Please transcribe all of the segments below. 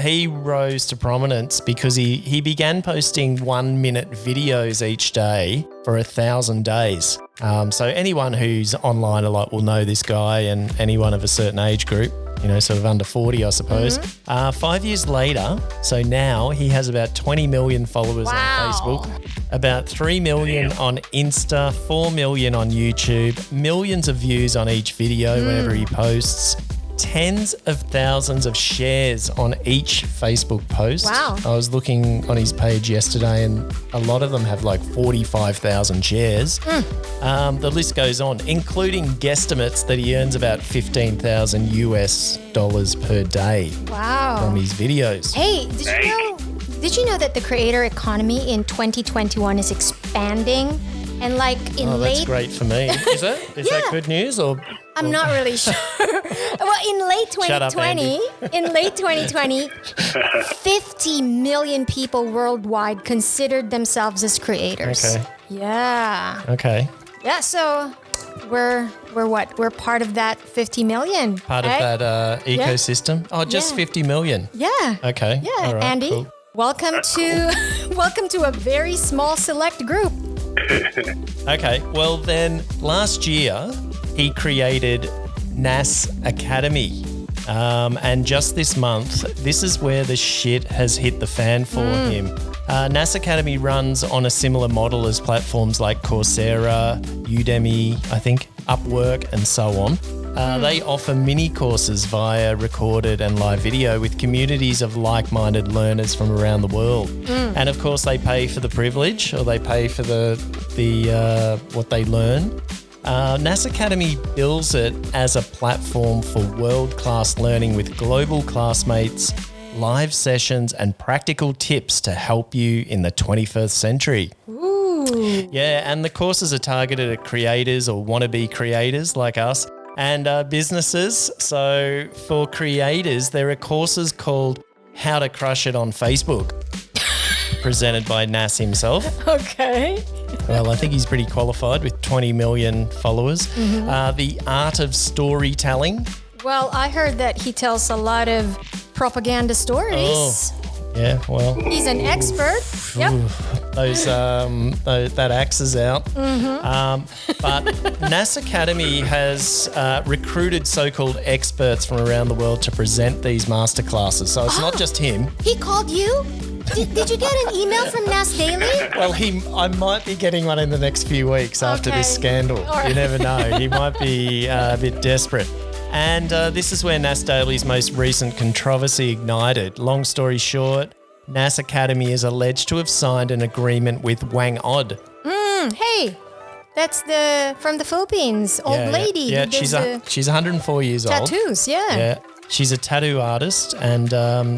He rose to prominence because he began posting 1-minute videos each day for 1,000 days. So anyone who's online a lot will know this guy, and anyone of a certain age group, sort of under 40, I suppose. 5 years later, so now he has about 20 million followers on Facebook, about 3 million on Insta, 4 million on YouTube, millions of views on each video whenever he posts, tens of thousands of shares on each Facebook post. Wow. I was looking on his page yesterday and a lot of them have like 45,000 shares. The list goes on, including guesstimates that he earns about $15,000 US per day from his videos. Hey, did you know that the creator economy in 2021 is expanding? And that's great for me. Is it? Is that good news or? I'm not really sure. Well, in late 2020, 50 million people worldwide considered themselves as creators. Okay. Yeah. Okay. Yeah, so we're what? We're part of that 50 million. Part of that ecosystem? Yeah. Oh, just 50 million? Yeah. Okay. Yeah, all right, Andy, cool. welcome to a very small select group. Okay, well then last year he created NAS Academy. And just this month, this is where the shit has hit the fan for him. NAS Academy runs on a similar model as platforms like Coursera, Udemy, I think, Upwork, and so on. They offer mini courses via recorded and live video with communities of like-minded learners from around the world. And of course, they pay for the privilege, or they pay for the what they learn. NAS Academy bills it as a platform for world-class learning with global classmates, live sessions, and practical tips to help you in the 21st century. Ooh. Yeah, and the courses are targeted at creators or wannabe creators like us and businesses. So for creators, there are courses called How to Crush It on Facebook, presented by NAS himself. Okay. Well, I think he's pretty qualified with 20 million followers. The Art of Storytelling. Well, I heard that he tells a lot of propaganda stories. Oh, yeah, well. He's an expert. Yep. That axe is out. But NAS Academy has recruited so-called experts from around the world to present these masterclasses. So it's not just him. He called you? Did you get an email from NAS Daily? Well, I might be getting one in the next few weeks after this scandal. Right. You never know. He might be a bit desperate. And this is where NAS Daily's most recent controversy ignited. Long story short, NAS Academy is alleged to have signed an agreement with Whang-od. Hey, that's from the Philippines, old lady. Yeah, she's 104 years old. Tattoos, Yeah. She's a tattoo artist, and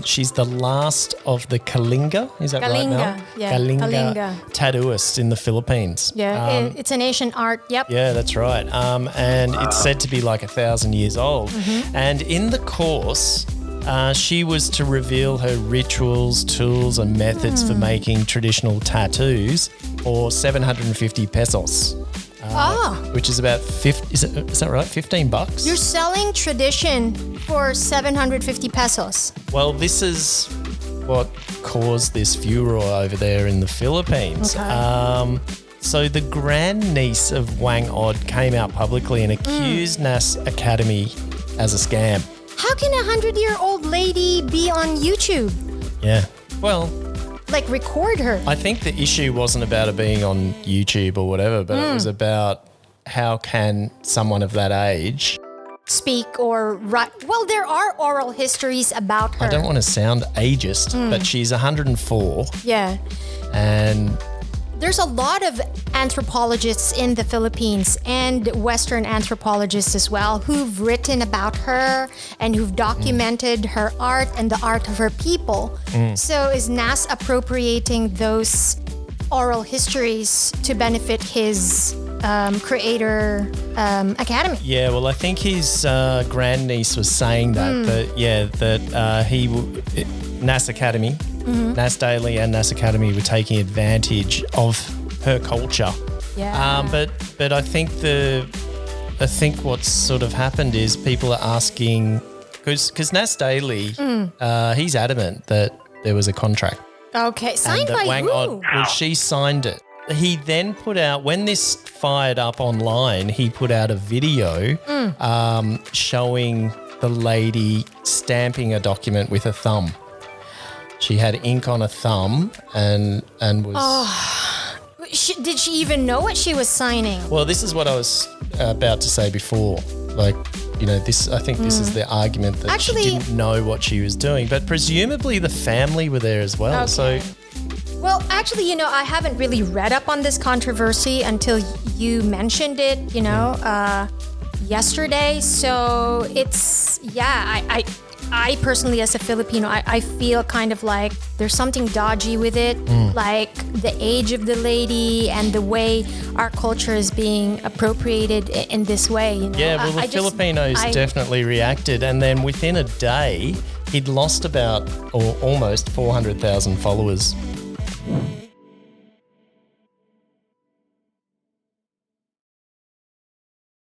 she's the last of the Kalinga. Is that right now? Yeah, Kalinga tattooist in the Philippines. Yeah, it's an ancient art. Yep. Yeah, that's right. And it's said to be like 1,000 years old. And in the course, she was to reveal her rituals, tools, and methods for making traditional tattoos for 750 pesos. Which is about is that right? $15? You're selling tradition for 750 pesos. Well, this is what caused this furore over there in the Philippines. Okay. So the grandniece of Whang-od came out publicly and accused NAS Academy as a scam. How can a 100-year-old lady be on YouTube? Yeah. Well, record her. I think the issue wasn't about it being on YouTube or whatever, but it was about how can someone of that age speak or write. Well, there are oral histories about her. I don't want to sound ageist, but she's 104. Yeah. And there's a lot of anthropologists in the Philippines and Western anthropologists as well who've written about her and who've documented her art and the art of her people. So is NAS appropriating those oral histories to benefit his creator academy? Yeah, well, I think his grandniece was saying that, NAS Academy, NAS Daily and NAS Academy were taking advantage of her culture. Yeah. But I think what's sort of happened is people are asking because Nas Daily, he's adamant that there was a contract. Okay, signed and that by Whang-od, who? well, she signed it. He then put out, when this fired up online, he put out a video showing the lady stamping a document with a thumb. She had ink on a thumb and was... Did she even know what she was signing? Well, this is what I was about to say before. Like, you know, I think this is the argument that Actually- she didn't know what she was doing. But presumably the family were there as well. Okay. So... Well, actually, I haven't really read up on this controversy until you mentioned it, yesterday. So it's, I personally, as a Filipino, I feel kind of like there's something dodgy with it, like the age of the lady and the way our culture is being appropriated in this way. Yeah, well, the Filipinos definitely reacted. And then within a day, he'd lost about or almost 400,000 followers.